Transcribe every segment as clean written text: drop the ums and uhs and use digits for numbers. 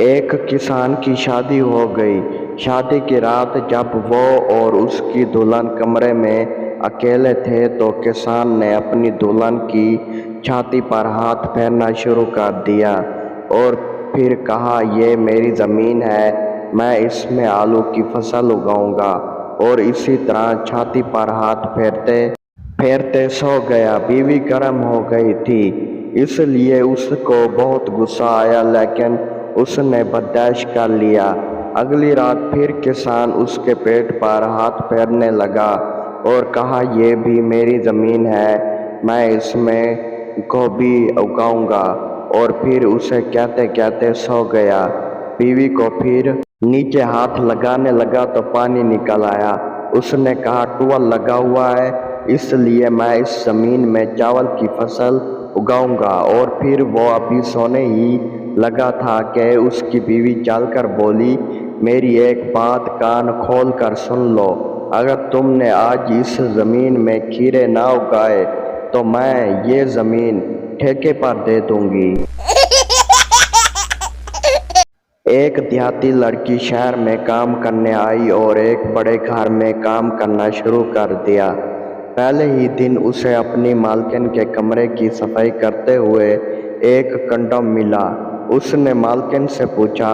ایک کسان کی شادی ہو گئی۔ شادی کی رات جب وہ اور اس کی دلہن کمرے میں اکیلے تھے تو کسان نے اپنی دلہن کی چھاتی پر ہاتھ پھیرنا شروع کر دیا اور پھر کہا، یہ میری زمین ہے، میں اس میں آلو کی فصل اگاؤں گا، اور اسی طرح چھاتی پر ہاتھ پھیرتے پھیرتے سو گیا۔ بیوی گرم ہو گئی تھی، اس لیے اس کو بہت غصہ آیا، لیکن اس نے برداشت کر لیا۔ اگلی رات پھر کسان اس کے پیٹ پر ہاتھ پھیرنے لگا اور کہا، یہ بھی میری زمین ہے، میں اس میں گوبھی اگاؤں گا، اور پھر اسے کہتے کہتے سو گیا۔ بیوی کو پھر نیچے ہاتھ لگانے لگا تو پانی نکل آیا۔ اس نے کہا، ٹیوب لگا ہوا ہے، اس لیے میں اس زمین میں چاول کی فصل اگاؤں گا۔ اور پھر وہ ابھی سونے ہی لگا تھا کہ اس کی بیوی چل کر بولی، میری ایک بات کان کھول کر سن لو، اگر تم نے آج اس زمین میں کھیرے نہ اگائے تو میں یہ زمین ٹھیکے پر دے دوں گی۔ ایک دیہاتی لڑکی شہر میں کام کرنے آئی اور ایک بڑے گھر میں کام کرنا شروع کر دیا۔ پہلے ہی دن اسے اپنی مالکن کے کمرے کی صفائی کرتے ہوئے ایک کنڈوم ملا۔ اس نے مالکن سے پوچھا،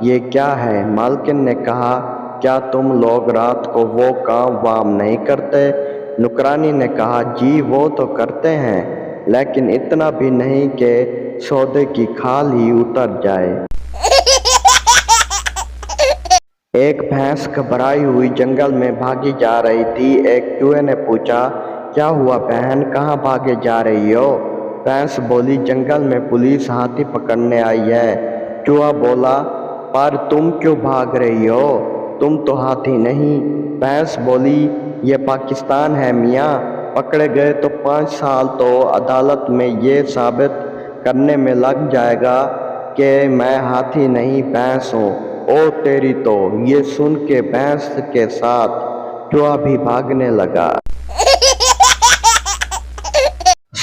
یہ کیا ہے؟ مالکن نے کہا، کیا تم لوگ رات کو وہ کام وام نہیں کرتے؟ نوکرانی نے کہا، جی وہ تو کرتے ہیں، لیکن اتنا بھی نہیں کہ سودے کی کھال ہی اتر جائے۔ ایک بھینس گھبرائی ہوئی جنگل میں بھاگی جا رہی تھی۔ ایک چوہے نے پوچھا، کیا ہوا بہن، کہاں بھاگے جا رہی ہو؟ بھینس بولی، جنگل میں پولیس ہاتھی پکڑنے آئی ہے۔ چوہا بولا، پر تم کیوں بھاگ رہی ہو؟ تم تو ہاتھی نہیں۔ بھینس بولی، یہ پاکستان ہے میاں، پکڑے گئے تو 5 سال تو عدالت میں یہ ثابت کرنے میں لگ جائے گا کہ میں ہاتھی نہیں بھینس ہوں۔ او تیری تو! یہ سن کے بھینس کے ساتھ چوہا بھی بھاگنے لگا۔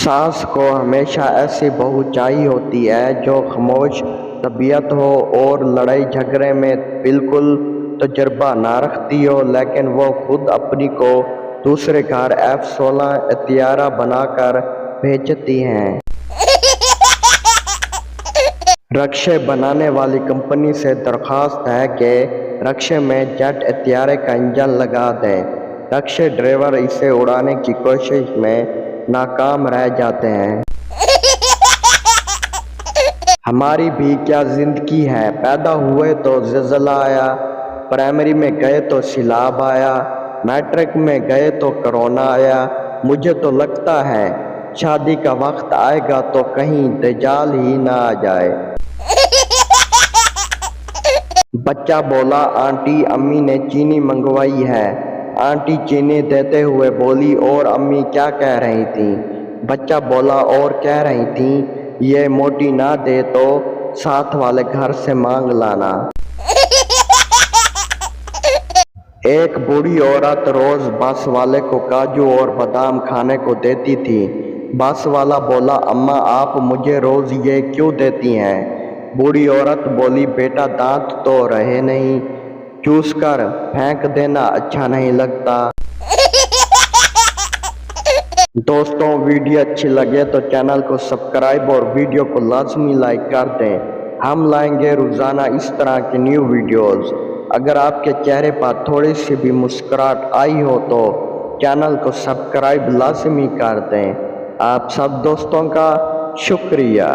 ساس کو ہمیشہ ایسی بہو چاہیے ہوتی ہے جو خاموش طبیعت ہو اور لڑائی جھگڑے میں بالکل تجربہ نہ رکھتی ہو، لیکن وہ خود اپنی کو دوسرے گھر F-16 طیارہ بنا کر بھیجتی ہیں۔ رکشے بنانے والی کمپنی سے درخواست ہے کہ رکشے میں جیٹ طیارے کا انجن لگا دیں۔ رکشے ڈرائیور اسے اڑانے کی کوشش میں ناکام رہ جاتے ہیں۔ ہماری بھی کیا زندگی ہے، پیدا ہوئے تو زلزلہ آیا، پرائمری میں گئے تو سیلاب آیا، میٹرک میں گئے تو کرونا آیا۔ مجھے تو لگتا ہے شادی کا وقت آئے گا تو کہیں دجال ہی نہ آ جائے۔ بچہ بولا، آنٹی امی نے چینی منگوائی ہے۔ آنٹی چینی دیتے ہوئے بولی، اور امی کیا کہہ رہی تھیں؟ بچہ بولا، اور کہہ رہی تھیں، یہ موٹی نہ دے تو ساتھ والے گھر سے مانگ لانا۔ ایک بوڑھی عورت روز بس والے کو کاجو اور بادام کھانے کو دیتی تھی۔ بس والا بولا، اماں آپ مجھے روز یہ کیوں دیتی ہیں؟ بوڑھی عورت بولی، بیٹا دانت تو رہے نہیں، چوس کر پھینک دینا اچھا نہیں لگتا۔ دوستوں، ویڈیو اچھی لگے تو چینل کو سبسکرائب اور ویڈیو کو لازمی لائک کر دیں۔ ہم لائیں گے روزانہ اس طرح کی نیو ویڈیوز۔ اگر آپ کے چہرے پر تھوڑی سی بھی مسکراہٹ آئی ہو تو چینل کو سبسکرائب لازمی کر دیں۔ آپ سب دوستوں کا شکریہ۔